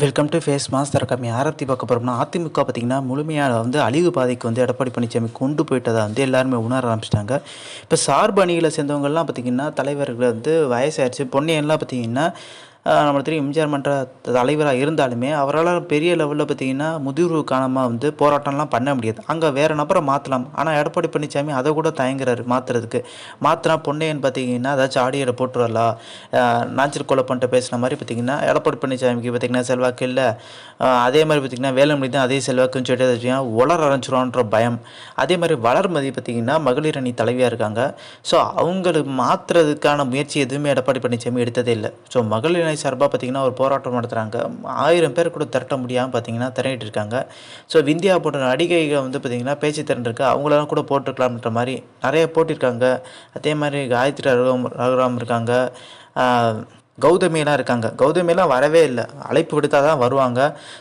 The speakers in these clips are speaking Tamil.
வெல்கம் டு ஃபேஸ் மாஸ்டர் கம்மி ஆரத்தி பார்க்க போகிறோம்னா அதிமுக பார்த்திங்கன்னா முழுமையாக அழிவு பாதைக்கு எடப்பாடி பழனிசாமி கொண்டு போயிட்டதை எல்லாருமே உணர ஆரம்பிச்சிட்டாங்க. இப்போ சார்பு அணிகளை சேர்ந்தவங்கள்லாம் பார்த்திங்கன்னா தலைவர்கள் வயசாகிடுச்சு. பொன்னையெல்லாம் பார்த்திங்கன்னா நம்மளுக்கு தெரியும் எம்ஜிஆர் மன்ற தலைவராக இருந்தாலுமே அவரால் பெரிய லெவலில் பார்த்திங்கன்னா முதிர்வு காரணமாக போராட்டம்லாம் பண்ண முடியாது. அங்கே வேறு நபரை மாற்றலாம். ஆனால் எடப்பாடி பழனிசாமி அதை கூட தயங்குறாரு மாற்றுறதுக்கு. மாற்றினா பொன்னையன் பார்த்திங்கன்னா ஏதாச்சும் ஆடியோவில் போட்டு வரலாம். நாச்சர் கொலை பண்ணிட்டு பேசுன மாதிரி பார்த்திங்கன்னா எடப்பாடி பழனிசாமிக்கு பார்த்திங்கன்னா செல்வாக்கு இல்லை. அதே மாதிரி பார்த்திங்கன்னா வேலுமணி தான் அதே செல்வாக்குன்னு சொல்லிட்டு வச்சுக்கோங்க உலர ஆரம்பிச்சிருவான்ற பயம். அதே மாதிரி வளர்மதி பார்த்திங்கன்னா மகளிர் அணி தலைவியாக இருக்காங்க. ஸோ அவங்களுக்கு மாற்றுறதுக்கான முயற்சி எதுவுமே எடப்பாடி பழனிசாமி எடுத்ததே இல்லை. ஸோ மகளிர் அணி சார்பாக பார்த்திங்கன்னா ஒரு போராட்டம் நடத்துகிறாங்க. 1000 பேர் கூட திரட்ட முடியாமல் பார்த்திங்கன்னா திரட்டிட்டு இருக்காங்க. ஸோ விந்தியா போன்ற நடிகைகள் பார்த்திங்கன்னா பேச்சு திறன்ருக்கு. அவங்களெல்லாம் கூட போட்டுருக்கலாம்ன்ற மாதிரி நிறைய போட்டிருக்காங்க. அதே மாதிரி காயத்ரி ரகுராம் இருக்காங்க. கௌதமியெல்லாம் இருக்காங்க. கௌதமியெல்லாம் வரவே இல்லை. அழைப்பு விடுத்தால் தான் வருவாங்க.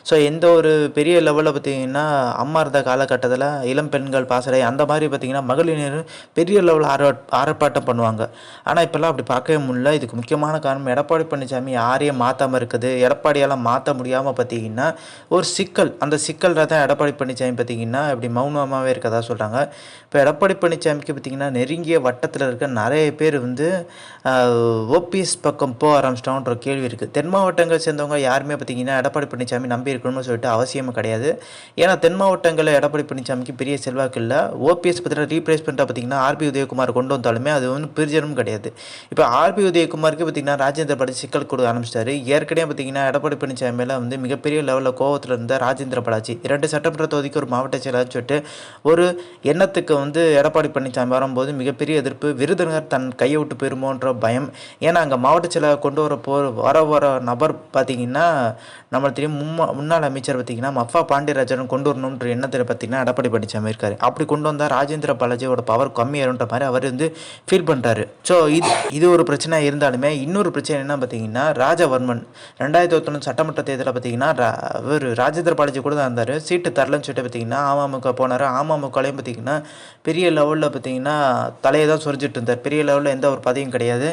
ஸோ எந்த ஒரு பெரிய லெவலில் பார்த்திங்கன்னா அம்மா இருந்த காலகட்டத்தில் இளம் பெண்கள் பாசறை அந்த மாதிரி பார்த்திங்கன்னா மகளிர் பெரிய லெவலில் ஆர்ப்பாட்டம் பண்ணுவாங்க. ஆனால் இப்போல்லாம் அப்படி பார்க்கவே முடியல. இதுக்கு முக்கியமான காரணம் எடப்பாடி பழனிசாமி யாரையும் மாற்றாமல் இருக்குது. எடப்பாடியால் மாற்ற முடியாமல் பார்த்திங்கன்னா ஒரு சிக்கல். அந்த சிக்கலில் தான் எடப்பாடி பழனிசாமி பார்த்திங்கன்னா இப்படி மௌனமாகவே இருக்கதா சொல்கிறாங்க. இப்போ எடப்பாடி பழனிசாமிக்கு பார்த்திங்கன்னா நெருங்கிய வட்டத்தில் இருக்க நிறைய பேர் ஓபிஎஸ் பக்கம் போக ஆரம்பிச்சிட்டோன்ற கேள்வி இருக்குது. தென் மாவட்டங்கள் சேர்ந்தவங்க யாருமே பார்த்திங்கன்னா எடப்பாடி பழனிசாமி நம்பி இருக்கணும்னு சொல்லிட்டு அவசியமும் கிடையாது. ஏன்னா தென் மாவட்டங்களில் எடப்பாடி பழனிசாமிக்கு பெரிய செல்வாக்கு இல்லை. ஓபிஎஸ் பார்த்தீங்கன்னா ரீப்ளேஸ்மெண்ட்டாக பார்த்திங்கன்னா ஆர்பி உதயகுமார் கொண்டு வந்தாலுமே அது பிரிஜனும் கிடையாது. இப்போ ஆர்பி உதயகுமாருக்கு பார்த்திங்கன்னா ராஜேந்திர பாலாஜி சிக்கல் கொடுக்க ஆரம்பிச்சிட்டாரு. ஏற்கனவே பார்த்திங்கன்னா எடப்பாடி பழனிசாமி மேலே மிகப்பெரிய லெவலில் கோவத்தில் இருந்த ராஜேந்திர பாலாஜி 2 சட்டமன்ற தொகுதிக்கு ஒரு மாவட்ட செயலாளர் சொல்லிட்டு ஒரு எண்ணத்துக்கு எடப்பாடி பழனிசாமி வரும்போது மிகப்பெரிய எதிர்ப்பு. விருதுநகர் தன் கையை விட்டு போயிருமோன்ற பயம். ஏன்னா அங்கே மாவட்ட செயலாளர் கொண்டு வர நபர் பார்த்திங்கன்னா நம்மளுக்கு தெரியும் முன்னாள் அமைச்சர் பார்த்திங்கன்னா மஃபா பாண்டியராஜன் கொண்டு வரணுன்ற எண்ணத்தில் பார்த்திங்கன்னா எடப்பாடி பழனிசாமி இருக்கார். அப்படி கொண்டு வந்தால் ராஜேந்திர பாலாஜியோட பவர் கம்மியாகின்ற மாதிரி அவர் ஃபீல் பண்ணுறாரு. ஸோ இது ஒரு பிரச்சனை இருந்தாலுமே இன்னொரு பிரச்சனை என்ன பார்த்திங்கன்னா ராஜவர்மன் 2021 சட்டமன்ற தேர்தலில் பார்த்திங்கன்னா அவர் ராஜேந்திர பாலாஜி கூட தான் இருந்தார். சீட்டு தரலன்னு சொல்லிட்டு பார்த்திங்கன்னா அமமுக போனார். அமமுகலையும் பார்த்திங்கன்னா பெரிய லெவலில் பார்த்திங்கன்னா தலையை தான் சொரிஞ்சிட்டு இருந்தார். பெரிய லெவலில் எந்த ஒரு பதவியும் கிடையாது.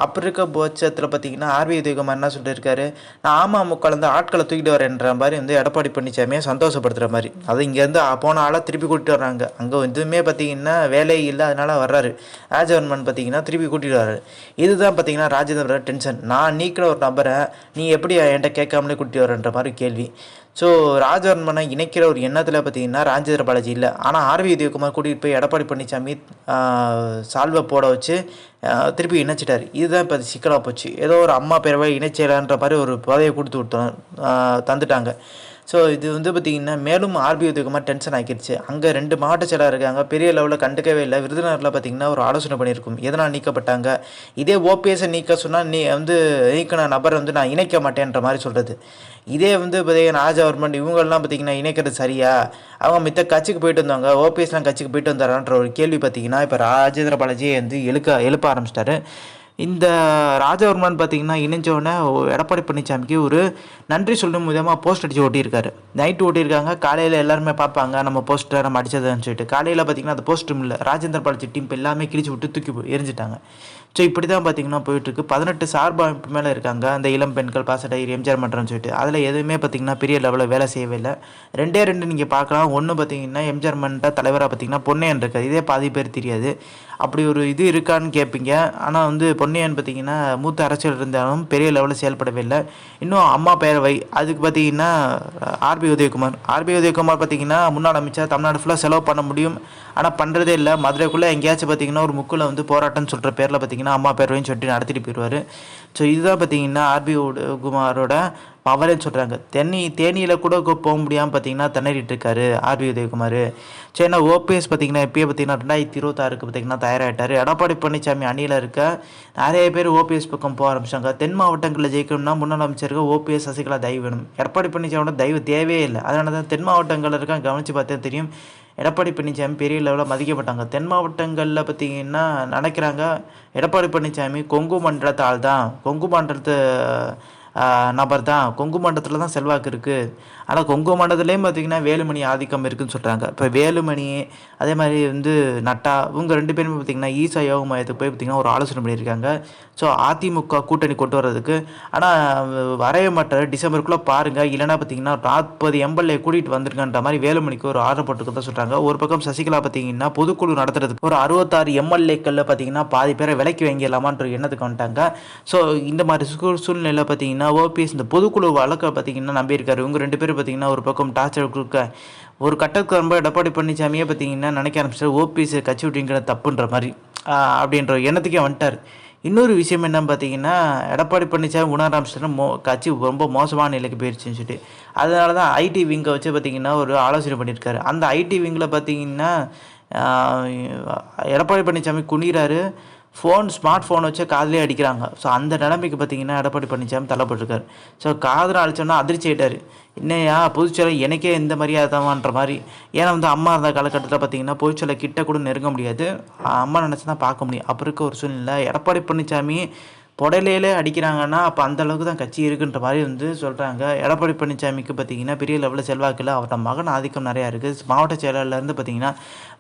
அப்படி இருக்க பட்சத்தில் பார்த்திங்கன்னா ஆர்வி உதயகுமார் என்ன சொல்லிட்டு இருக்காரு, நான் அமமுகலேருந்து ஆட்களை தூக்கிட்டு வரேன்ற மாதிரி எடப்பாடி பழனிசாமியை சந்தோஷப்படுத்துகிற மாதிரி. அது இங்கேருந்து போன ஆளாக திருப்பி கூட்டிட்டு வர்றாங்க. அங்கே எதுவுமே பார்த்திங்கன்னா வேலை இல்லை, அதனால் வர்றாரு. ராஜவர்மன் பார்த்திங்கன்னா திருப்பி கூட்டிகிட்டு வர்றாரு. இதுதான் பார்த்திங்கன்னா ராஜேந்திர டென்ஷன். நான் நீக்கிற ஒரு நபரை நீ எப்படி என்கிட்ட கேட்காமலே கூட்டிட்டு வரன்ற மாதிரி கேள்வி. ஸோ ராஜவர்மனை இணைக்கிற ஒரு எண்ணத்தில் பார்த்திங்கன்னா ராஜேந்திர பாலாஜி இல்லை. ஆனால் ஆர்வி உதயகுமார் கூட்டிகிட்டு போய் எடப்பாடி பழனிசாமி சால்வை போட வச்சு திருப்பி இணைச்சிட்டார். இதுதான் இப்போ சிக்கலாக போச்சு. ஏதோ ஒரு அம்மா பேரவை இணைச்சலான்ற மாதிரி ஒரு பதவியை கொடுத்து தந்துட்டாங்க. ஸோ இது பார்த்திங்கன்னா மேலும் ஆர்பி உதயகுமார் டென்ஷன் ஆக்கிடுச்சு. அங்கே 2 மாவட்ட செயலாளர் இருக்காங்க. பெரிய லெவலில் கண்டுக்கவே இல்லை. விருதுநகரில் பார்த்திங்கன்னா ஒரு ஆலோசனை பண்ணியிருக்கும் எதனால் நீக்கப்பட்டாங்க. இதே ஓபிஎஸை நீக்க சொன்னால் நீக்கின நபரை நான் இணைக்க மாட்டேன்ற மாதிரி சொல்கிறது. இதே பார்த்திங்கன்னா ராஜவர்மன் இவங்கெல்லாம் பார்த்திங்கன்னா இணைக்கிறது சரியா? அவங்க மித்த கட்சிக்கு போயிட்டு வந்தாங்க, ஓபிஎஸ்லாம் கட்சிக்கு போயிட்டு வந்தாரான்ற ஒரு கேள்வி பார்த்திங்கன்னா இப்போ ராஜேந்திர பாலாஜி எழுப்ப ஆரம்பிச்சிட்டாரு. இந்த ராஜவர்மன் பார்த்திங்கன்னா இணைஞ்சோடனே எடப்பாடி பழனிசாமிக்கு ஒரு நன்றி சொல்லும் விதமாக போஸ்ட் அடித்து ஓட்டியிருக்காரு. நைட்டு ஓட்டியிருக்காங்க. காலையில் எல்லாருமே பார்ப்பாங்க நம்ம போஸ்ட்டை நம்ம அடித்ததுன்னு சொல்லிட்டு. காலையில் பார்த்திங்கன்னா அந்த போஸ்ட்டும் இல்லை. ராஜேந்திர பாலாஜி டீம் எல்லாமே கிழிச்சு விட்டு தூக்கி எரிஞ்சிட்டாங்க. ஸோ இப்படி தான் பார்த்திங்கன்னா போயிட்டுருக்கு. 18 சார்பு அமைப்பு மேலே இருக்காங்க. அந்த இளம் பெண்கள் பாசறை எம்ஜிஆர் மன்றம்னு சொல்லிட்டு அதில் எதுவுமே பார்த்திங்கன்னா பெரிய லெவலில் வேலை செய்யவே இல்லை. 2 நீங்கள் பார்க்கலாம். ஒன்று பார்த்திங்கன்னா எம்ஜிஆர் மன்ற தலைவராக பார்த்திங்கன்னா பொன்னையன் இருக்காது. இதே பாதி பேர் தெரியாது. அப்படி ஒரு இது இருக்கான்னு கேட்பீங்க. ஆனால் பொன்னையன் பார்த்திங்கன்னா மூத்த அரசியல் இருந்தாலும் பெரிய லெவலில் செயல்படவே இல்லை. இன்னும் அம்மா பேரவை அதுக்கு பார்த்திங்கன்னா ஆர்பி உதயகுமார் பார்த்திங்கன்னா முன்னாள் அமைச்சர் தமிழ்நாடு ஃபுல்லாக செலவு பண்ண முடியும். ஆனால் பண்ணுறதே இல்லை. மதுரைக்குள்ளே எங்கேயாச்சும் பார்த்திங்கன்னா ஒரு முக்கில் போராட்டம்னு சொல்கிற பேரில் பார்த்திங்கன்னா அம்மா பேரவைன்னு சொல்லிட்டு நடத்திட்டு போயிடுவார். ஸோ இதுதான் பார்த்திங்கன்னா ஆர்பி உதயகுமாரோட பவரேன்னு சொல்கிறாங்க. தேனியில் கூட போக முடியாமல் பார்த்திங்கன்னா திணறிட்டு இருக்காரு ஆர்பி உதயகுமார். ஸோ ஏன்னா ஓபிஎஸ் பார்த்திங்கன்னா இப்போயே பார்த்திங்கன்னா 2026 பார்த்திங்கன்னா தயாராகிட்டார். எடப்பாடி பழனிசாமி அணியில் இருக்க நிறைய பேர் ஓபிஎஸ் பக்கம் போக ஆரம்பிச்சாங்க. தென் மாவட்டங்களில் ஜெயிக்கணும்னா முன்னாள் அமைச்சருக்கு ஓபிஎஸ் சசிகலா தயவு வேணும். எடப்பாடி பழனிசாமியோட தயவு தேவையே இல்லை. அதனால தான் தென் மாவட்டங்களில் இருக்க கவனித்து பார்த்தா தெரியும் எடப்பாடி பழனிசாமி பெரிய லெவலில் மதிக்கப்பட்டாங்க. தென் மாவட்டங்களில் பார்த்திங்கன்னா நினைக்கிறாங்க எடப்பாடி பழனிசாமி கொங்கு மண்டலத்தால் தான், கொங்கு மண்டலத்து நபர் தான், கொங்கு மண்டலத்தில் தான் செல்வாக்கு இருக்குது. ஆனால் கொங்கு மண்டலத்துலேயும் பார்த்திங்கன்னா வேலுமணி ஆதிக்கம் இருக்குதுன்னு சொல்கிறாங்க. இப்போ வேலுமணி அதே மாதிரி வந்து நட்டா இவங்க 2 பேருமே பார்த்திங்கன்னா ஈசா யோக மையத்துக்கு போய் பார்த்திங்கன்னா ஒரு ஆலோசனை பண்ணியிருக்காங்க. ஸோ அதிமுக கூட்டணி கொண்டு வர்றதுக்கு. ஆனால் வரைய மாட்டார், டிசம்பருக்குள்ளே பாருங்கள், இல்லைனா பார்த்திங்கன்னா 40 எம்எல்ஏ கூட்டிகிட்டு வந்துருங்கன்ற மாதிரி வேலுமணிக்கு ஒரு ஆர்டர் போட்டுக்கிறதா சொல்கிறாங்க. ஒரு பக்கம் சசிகலா பார்த்திங்கன்னா பொதுக்குழு நடத்துறதுக்கு ஒரு 66 எம்எல்ஏக்களில் பார்த்திங்கன்னா பாதி பேரை விலைக்கு வாங்கிடலாமான்ற எண்ணத்துக்கு வந்துட்டாங்க. ஸோ இந்த மாதிரி சூழ்நிலையில் பார்த்திங்கன்னா ஓபிஎஸ் இந்த பொதுக்குழு வழக்கை பார்த்திங்கன்னா நம்பியிருக்காரு. இவங்க 2 பேரும் பார்த்திங்கன்னா ஒரு பக்கம் டார்ச்சர் கொடுக்க ஒரு கட்டத்துக்கு ரொம்ப எடப்பாடி பழனிசாமியே பார்த்திங்கன்னா நினைக்க ஆரம்பிச்சிட்டார், ஓபிஎஸ் கட்சி விட்டீங்கிற தப்புன்ற மாதிரி அப்படின்ற எண்ணத்துக்கே வந்துட்டார். இன்னொரு விஷயம் என்னன்னு பார்த்தீங்கன்னா, எடப்பாடி பழனிசாமி உணர ஆரம்பிச்சிட்டாருன்னா கட்சி ரொம்ப மோசமான நிலைக்கு போயிடுச்சுன்னு சொல்லிட்டு. அதனால தான் ஐடி விங்கை வச்சு பார்த்திங்கன்னா ஒரு ஆலோசனை பண்ணியிருக்காரு. அந்த ஐடி விங்கில் பார்த்திங்கன்னா எடப்பாடி பழனிசாமி குனிகிறாரு, ஸ்மார்ட் ஃபோனை வச்சு காதிலே அடிக்கிறாங்க. ஸோ அந்த நிலைமைக்கு பார்த்திங்கன்னா எடப்பாடி பழனிசாமி தள்ளப்பட்டிருக்காரு. ஸோ காதில் அடித்தோன்னா அதிர்ச்சி ஆகிட்டார். என்னையா பொதுச்செயலை எனக்கே இந்த மரியாதை தான்ன்ற மாதிரி. ஏன்னா வந்து அம்மா இருந்த காலகட்டத்தில் பார்த்திங்கன்னா பொதுச்செயலை கிட்ட கூட நெருங்க முடியாது, அம்மா நினச்சி தான் பார்க்க முடியும். அப்போ இருக்க ஒரு சூழ்நிலை எடப்பாடி பழனிசாமி புடலையிலே அடிக்கிறாங்கன்னா அப்போ அந்தளவுக்கு தான் கட்சி இருக்குன்ற மாதிரி வந்து சொல்கிறாங்க. எடப்பாடி பழனிசாமிக்கு பார்த்திங்கன்னா பெரிய லெவலில் செல்வாக்கு இல்லை, அவரோட மகன் ஆதிக்கம் நிறையா இருக்குது. மாவட்ட செயலாளர்லேருந்து பார்த்திங்கன்னா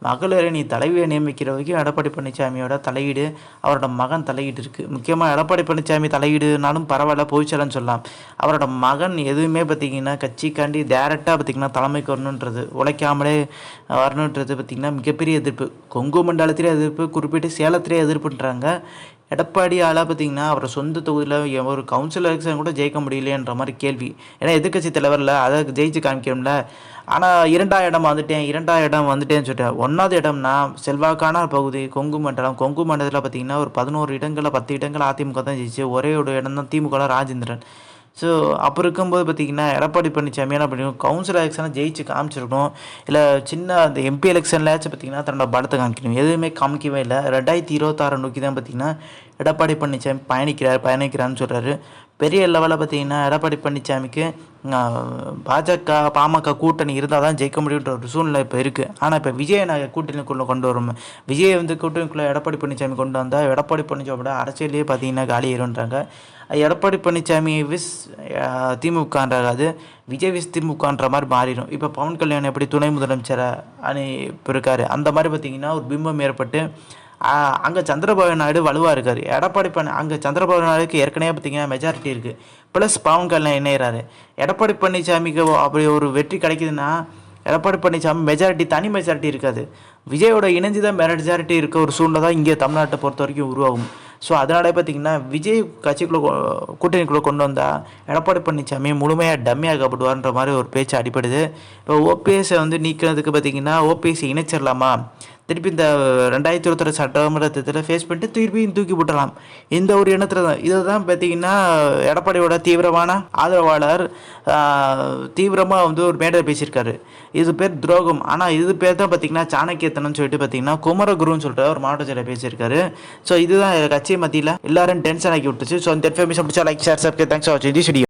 மகளிரை நீ தலைவியை நியமிக்கிற வரைக்கும் எடப்பாடி பழனிசாமியோட தலையீடு, அவரோட மகன் தலையீடு இருக்குது. முக்கியமாக எடப்பாடி பழனிசாமி தலையீடுனாலும் பரவாயில்ல, பொதுச்செயலன்னு சொல்லலாம். அவரோட மகன் எதுவுமே பார்த்திங்கன்னா கட்சிக்காண்டி டேரெக்டாக பார்த்திங்கன்னா தலைமைக்கு வரணுன்றது, உழைக்காமலே வரணுன்றது பார்த்திங்கன்னா மிகப்பெரிய எதிர்ப்பு. கொங்கு மண்டலத்திலே எதிர்ப்பு, குறிப்பிட்டு சேலத்திலே எதிர்ப்புன்றாங்க. எடப்பாடியால் பார்த்திங்கன்னா அவரை சொந்த தொகுதியில் ஒரு கவுன்சில் எலெக்ஷன் கூட ஜெயிக்க முடியலையன்ற மாதிரி கேள்வி. ஏன்னா எதிர்க்கட்சி தலைவரில் அதை ஜெயிச்சு காமிக்கணும்ல. ஆனால் 2ஆம் இடம் வந்துட்டேன்னு சொல்லிட்டேன். 1வது இடம்னா செல்வாக்கான பகுதி கொங்கு மண்டலத்தில் பார்த்திங்கன்னா ஒரு 11 இடங்களில் 10 இடங்கள் அதிமுக தான் ஜெயிச்சு, ஒரே ஒரு இடம் தான் திமுக ராஜேந்திரன். ஸோ அப்போ இருக்கும்போது பார்த்திங்கன்னா எடப்பாடி பழனிசாமி என்ன பண்ணிக்கணும், கவுன்சில் எலெக்ஷனை ஜெயிச்சு காமிச்சிருக்கணும், இல்லை சின்ன அந்த எம்பி எலெக்ஷன்லாச்சும் பார்த்திங்கன்னா தன்னோட பலத்தை காமிக்கணும். எதுவுமே காமிக்கவே இல்லை. 2026 நோக்கி தான் பார்த்திங்கன்னா எடப்பாடி பழனிசாமி பயணிக்கிறான்னு சொல்கிறாரு. பெரிய லெவலில் பார்த்திங்கன்னா எடப்பாடி பழனிசாமிக்கு பாமக கூட்டணி இருந்தால் தான் ஜெயிக்க முடியுன்ற ஒரு சூழ்நிலை இப்போ இருக்குது. ஆனால் இப்போ விஜயை நாங்கள் கூட்டணிக்குள்ளே கொண்டு வரோம், விஜயை வந்து கூட்டணிக்குள்ளே எடப்பாடி பழனிசாமி கொண்டு வந்தால் எடப்பாடி பழனிசாமியோட அரசியலே பார்த்திங்கன்னா காலி ஏறுன்றாங்க. எடப்பாடி பழனிசாமி திமுகன்றாது, விஜய் திமுகன்ற மாதிரி மாறிடும். இப்போ பவன் கல்யாணம் எப்படி துணை முதலமைச்சராக இப்போ இருக்கார், அந்த மாதிரி பார்த்திங்கன்னா ஒரு பிம்பம் ஏற்பட்டு அங்கே சந்திரபாபு நாயுடு வலுவாக இருக்கார். எடப்பாடி அங்கே சந்திரபாபு நாயுடுக்கு ஏற்கனவே பார்த்திங்கன்னா மெஜாரிட்டி இருக்குது, ப்ளஸ் பவன் கல்யாணம் இணையிறாரு. எடப்பாடி பழனிசாமிக்கு அப்படி ஒரு வெற்றி கிடைக்குதுன்னா எடப்பாடி பழனிசாமி தனி மெஜாரிட்டி இருக்காது, விஜயோட இணைஞ்சு தான் மெஜாரிட்டி இருக்க ஒரு சூழ்நிலை தான் இங்கே தமிழ்நாட்டை பொறுத்த வரைக்கும் உருவாகும். ஸோ அதனாலே பார்த்திங்கன்னா விஜய் கூட்டணிக்குள்ளே கொண்டு வந்தால் எடப்பாடி பழனிசாமி முழுமையாக டம்மியாக்கப்படுவார்ன்ற மாதிரி ஒரு பேச்சு அடிப்படுது. இப்போ ஓபிஎஸ்ஸை வந்து நீக்கிறதுக்கு பார்த்திங்கன்னா ஓபிஎஸ் இணைச்சிடலாமா, திருப்பி இந்த 2026 சட்டமன்ற தேர்தலை ஃபேஸ் பண்ணிட்டு திருப்பியும் தூக்கி போட்டலாம், இந்த ஒரு எண்ணத்தில் தான். இதை தான் பார்த்திங்கன்னா எடப்பாடியோட தீவிரமான ஆதரவாளர் தீவிரமாக வந்து ஒரு மேடையில் பேசியிருக்காரு. இது பேர் துரோகம், ஆனால் இது பேர் தான் பார்த்திங்கன்னா சாணக்கியத்தனம்னு சொல்லிட்டு பார்த்திங்கன்னா குமரகுருன்னு சொல்லிட்டு ஒரு மாவட்ட செயலர் பேசியிருக்காரு. ஸோ இதுதான் கட்சி மத்தியில் எல்லாரும் டென்ஷன் ஆக்கி விட்டுச்சு. ஸோ இந்த இன்ஃபர்மேஷன் பிடிச்சா like, share, subscribe. Thanks for வாட்சிங் திஸ் வீடியோ.